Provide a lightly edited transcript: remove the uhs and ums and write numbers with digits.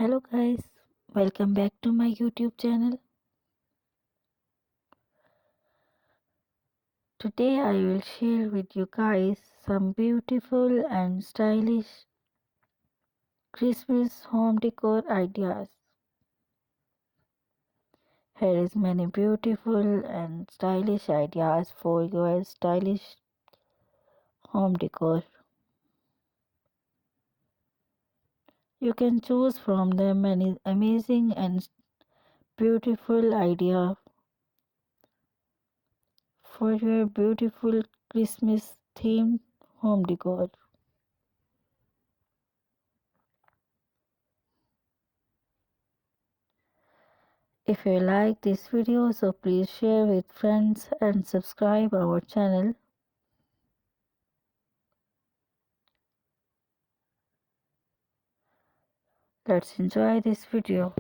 Hello guys, welcome back to my YouTube channel. Today I will share with you guys some beautiful and stylish Christmas home decor ideas. Here is many beautiful and stylish ideas for your stylish home decor. You can choose from them an amazing and beautiful idea for your beautiful Christmas themed home decor. If you like this video, so please share with friends and subscribe our channel. Let's enjoy this video.